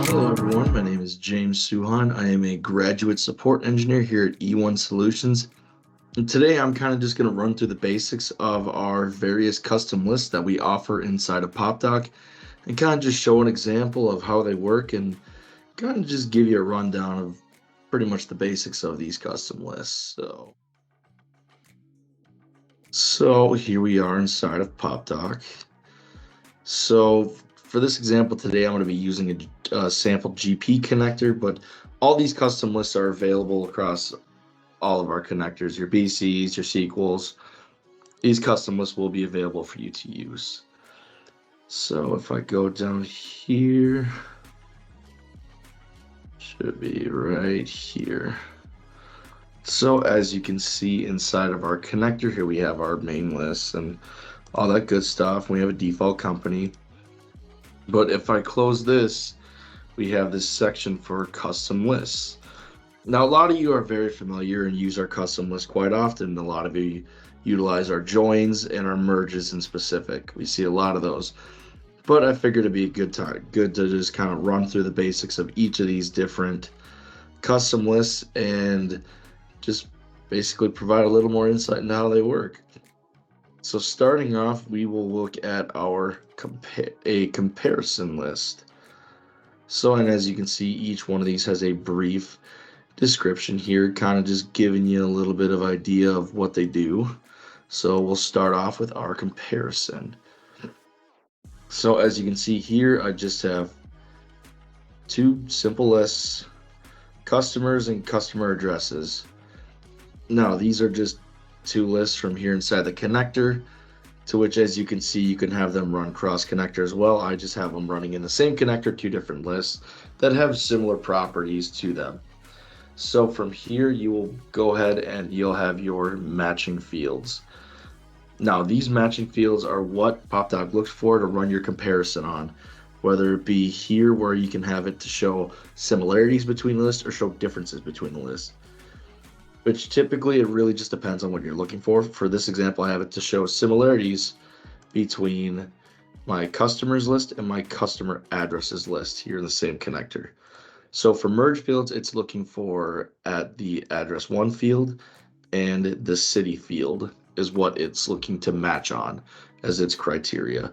Hello, everyone. My name is James Suhan. I am a graduate support engineer here at E1 Solutions. And today I'm kind of just going to run through the basics of our various custom lists that we offer inside of Popdock and kind of just show an example of how they work and kind of just give you a rundown of pretty much the basics of these custom lists. So here we are inside of Popdock. So for this example today, I'm going to be using a sample GP connector, but all these custom lists are available across all of our connectors, your BCs, your SQLs. These custom lists will be available for you to use. So if I go down here, should be right here. So as you can see inside of our connector here, we have our main list and all that good stuff. We have a default company. But if I close this, we have this section for custom lists. Now, a lot of you are very familiar and use our custom list quite often. A lot of you utilize our joins and our merges in specific. We see a lot of those. But I figured it'd be a good to just kind of run through the basics of each of these different custom lists and just basically provide a little more insight into how they work. So starting off, we will look at our comparison list. So, and as you can see, each one of these has a brief description here, kind of just giving you a little bit of idea of what they do. So we'll start off with our comparison. So as you can see here, I just have two simple lists, customers and customer addresses. Now these are just two lists from here inside the connector, to which, as you can see, you can have them run cross connector as well. I just have them running in the same connector, two different lists that have similar properties to them. So from here, you will go ahead and you'll have your matching fields. Now, these matching fields are what Popdock looks for to run your comparison on, whether it be here where you can have it to show similarities between lists or show differences between the lists, which typically it really just depends on what you're looking for. For this example, I have it to show similarities between my customers list and my customer addresses list here in the same connector. So for merge fields, it's looking for at the address one field, and the city field is what it's looking to match on as its criteria.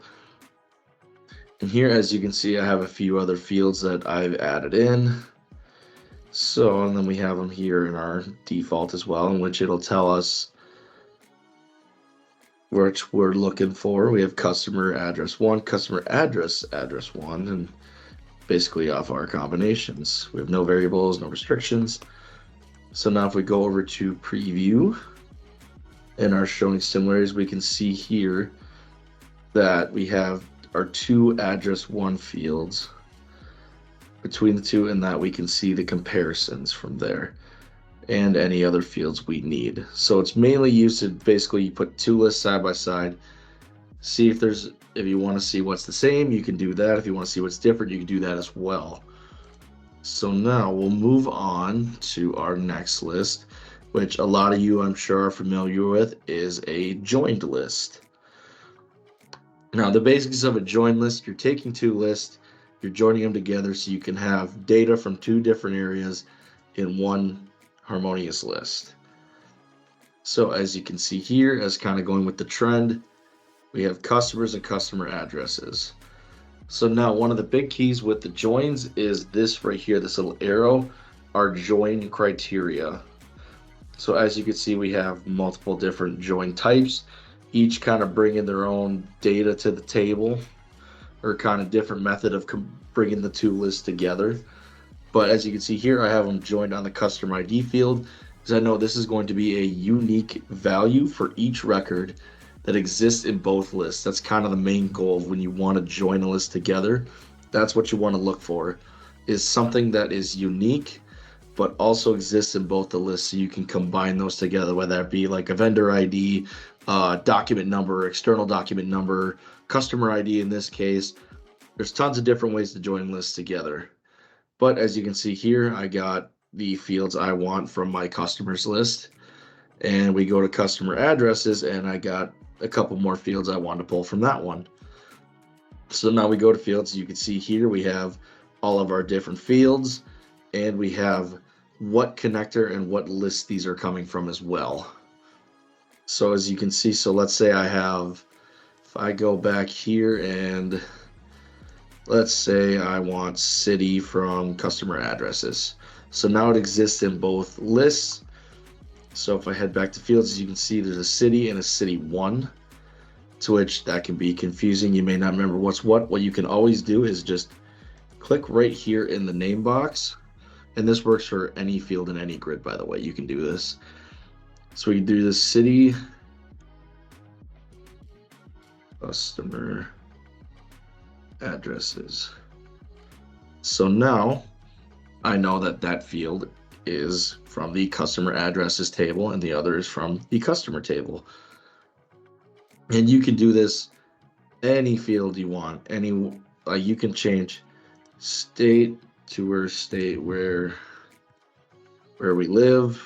And here, as you can see, I have a few other fields that I've added in. So, and then we have them here in our default as well, in which it'll tell us which we're looking for. We have customer address one, customer address one, and basically off our combinations. We have no variables, no restrictions. So now if we go over to preview and are showing similarities, we can see here that we have our two address one fields between the two, and that we can see the comparisons from there and any other fields we need. So it's mainly used to basically put two lists side by side, see if you want to see what's the same, you can do that. If you want to see what's different, you can do that as well. So now we'll move on to our next list, which a lot of you I'm sure are familiar with, is a joined list. Now the basics of a joined list, you're taking two lists, you're joining them together so you can have data from two different areas in one harmonious list. So as you can see here, as kind of going with the trend, we have customers and customer addresses. So now one of the big keys with the joins is this right here, this little arrow, our join criteria. So as you can see, we have multiple different join types, each kind of bringing their own data to the table, or kind of different method of bringing the two lists together. But as you can see here, I have them joined on the customer ID field, because I know this is going to be a unique value for each record that exists in both lists. That's kind of the main goal when you want to join a list together. That's what you want to look for, is something that is unique but also exists in both the lists, so you can combine those together, whether that be like a vendor ID, document number, external document number, customer ID in this case. There's tons of different ways to join lists together. But as you can see here, I got the fields I want from my customers list, and we go to customer addresses, and I got a couple more fields I want to pull from that one. So now we go to fields. You can see here we have all of our different fields, and we have what connector and what list these are coming from as well. So as you can see, so let's say if I go back here and let's say I want city from customer addresses. So now it exists in both lists. So if I head back to fields, as you can see, there's a city and a city one, to which that can be confusing. You may not remember what's what. What you can always do is just click right here in the name box. And this works for any field in any grid, by the way. You can do this. So we can do this city, customer addresses. So now I know that that field is from the customer addresses table and the other is from the customer table. And you can do this any field you want. You can change state to where state where we live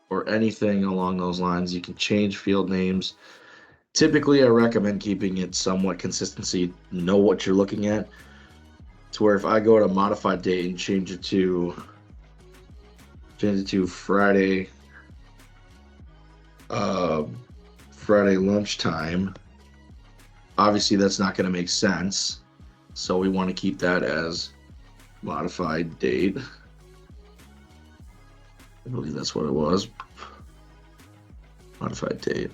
or anything along those lines. You can change field names. Typically, I recommend keeping it somewhat consistent so you know what you're looking at. To where if I go to modified date and change it to Friday, Friday lunchtime, obviously that's not going to make sense. So we want to keep that as modified date. I believe that's what it was. Modified date.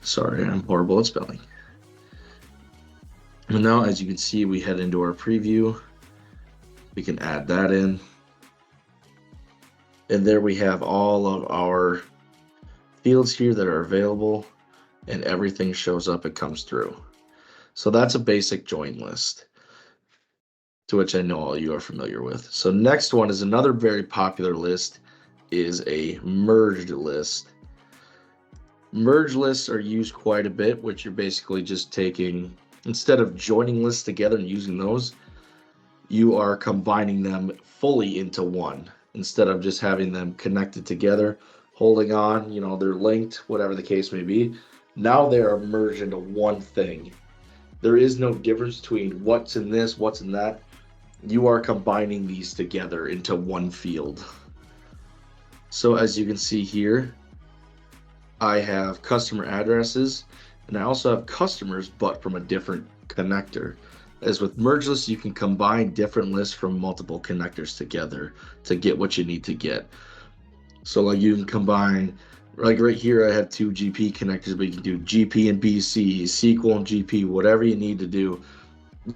Sorry, I'm horrible at spelling. And now, as you can see, we head into our preview. We can add that in. And there we have all of our fields here that are available, and everything shows up, it comes through. So that's a basic join list, to which I know all you are familiar with. So next one is another very popular list, is a merged list. Merge lists are used quite a bit, which you're basically just taking, instead of joining lists together and using those, you are combining them fully into one instead of just having them connected together, holding on, they're linked, whatever the case may be. Now they are merged into one thing. There is no difference between what's in this, what's in that. You are combining these together into one field. So as you can see here, I have customer addresses, and I also have customers, but from a different connector. As with merge lists, you can combine different lists from multiple connectors together to get what you need to get. So like you can combine, like right here I have two GP connectors, but you can do GP and BC, SQL and GP, whatever you need to do.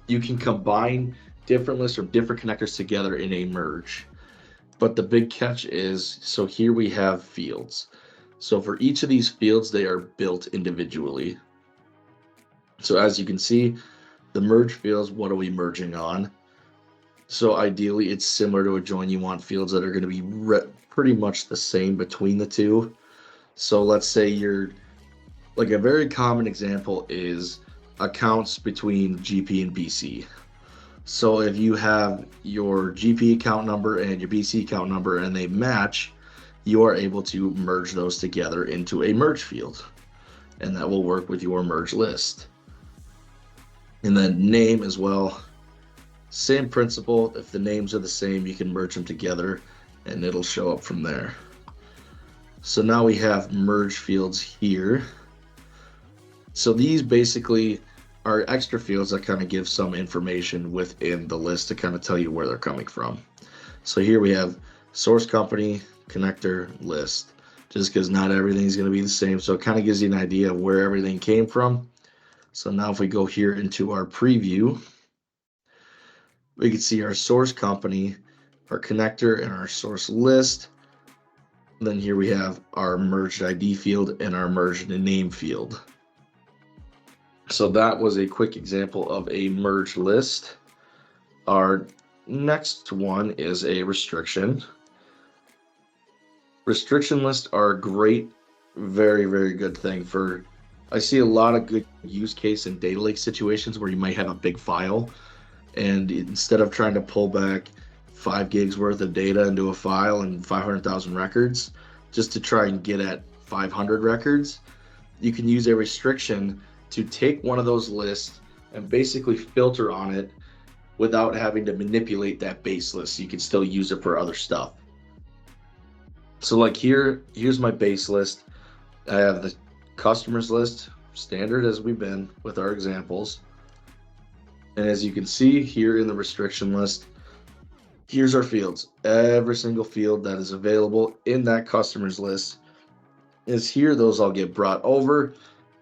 You can combine different lists from different connectors together in a merge. But the big catch is, so here we have fields. So for each of these fields, they are built individually. So as you can see, the merge fields, what are we merging on? So ideally, it's similar to a join. You want fields that are going to be pretty much the same between the two. So let's say like a very common example is accounts between GP and BC. So if you have your GP account number and your BC account number and they match, you are able to merge those together into a merge field, and that will work with your merge list. And then name as well, same principle. If the names are the same, you can merge them together and it'll show up from there. So now we have merge fields here. So these basically are extra fields that kind of give some information within the list to kind of tell you where they're coming from. So here we have source company, connector, list, just because not everything is going to be the same. So it kind of gives you an idea of where everything came from. So now if we go here into our preview, we can see our source company, our connector, and our source list. Then here we have our merged ID field and our merged name field. So that was a quick example of a merged list. Our next one is a restriction. Restriction lists are a great, very, very good thing for, I see a lot of good use case in data lake situations where you might have a big file, and instead of trying to pull back 5 gigs worth of data into a file and 500,000 records just to try and get at 500 records, you can use a restriction to take one of those lists and basically filter on it without having to manipulate that base list. You can still use it for other stuff. So like here's my base list. I have the customers list, standard as we've been with our examples. And as you can see here in the restriction list, here's our fields. Every single field that is available in that customers list is here. Those all get brought over,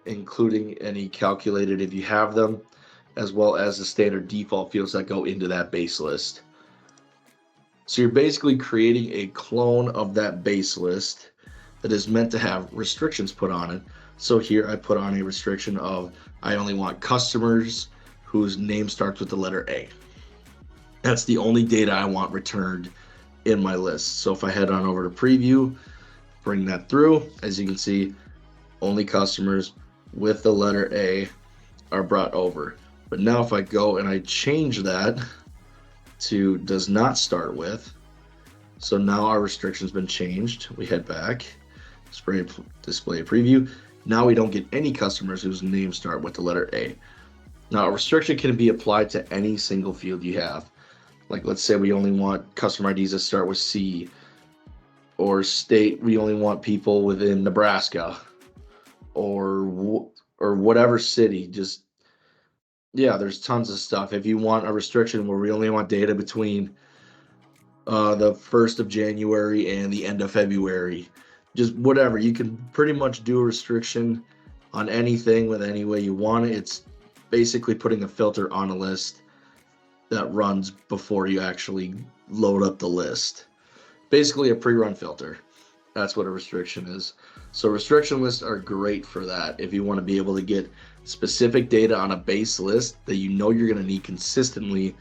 including any calculated if you have them, as well as the standard default fields that go into that base list. So you're basically creating a clone of that base list that is meant to have restrictions put on it. So here I put on a restriction of I only want customers whose name starts with the letter A. That's the only data I want returned in my list. So if I head on over to preview, bring that through, as you can see, only customers with the letter A are brought over. But now if I go and I change that to does not start with, so now our restriction's been changed. We head back, display a preview. Now we don't get any customers whose names start with the letter A. Now a restriction can be applied to any single field you have. Like let's say we only want customer IDs that start with C, or state we only want people within Nebraska, or whatever city. Just yeah, there's tons of stuff. If you want a restriction where we only want data between the 1st of January and the end of February, just whatever, you can pretty much do a restriction on anything with any way you want it. It's basically putting a filter on a list that runs before you actually load up the list. Basically a pre-run filter. That's what a restriction is. So restriction lists are great for that. If you want to be able to get specific data on a base list that you know you're going to need consistently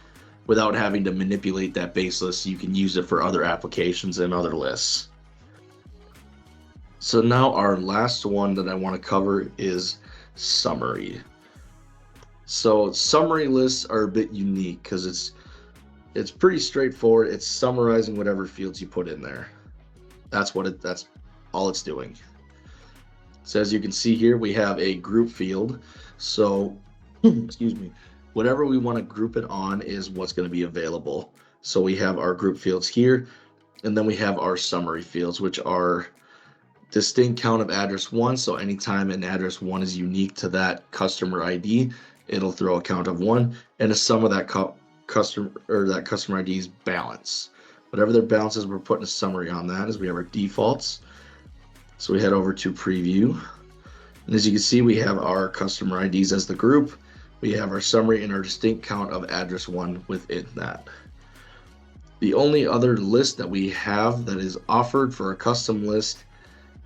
without having to manipulate that base list, so you can use it for other applications and other lists. So now our last one that I want to cover is summary. So summary lists are a bit unique because it's pretty straightforward. It's summarizing whatever fields you put in there. That's all it's doing. So as you can see here, we have a group field. So, excuse me, whatever we want to group it on is what's going to be available. So we have our group fields here, and then we have our summary fields, which are distinct count of address 1. So anytime an address 1 is unique to that customer ID, it'll throw a count of 1 and a sum of that customer ID's balance. Whatever their balance is, we're putting a summary on that as we have our defaults. So we head over to preview. And as you can see, we have our customer IDs as the group. We have our summary and our distinct count of address 1 within that. The only other list that we have that is offered for a custom list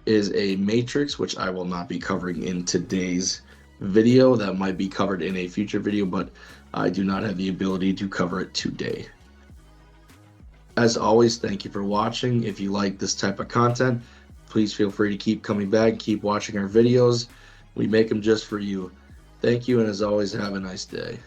is a matrix, which I will not be covering in today's video. That might be covered in a future video, but I do not have the ability to cover it today. As always, thank you for watching. If you like this type of content, please feel free to keep coming back, keep watching our videos. We make them just for you. Thank you, and as always, have a nice day.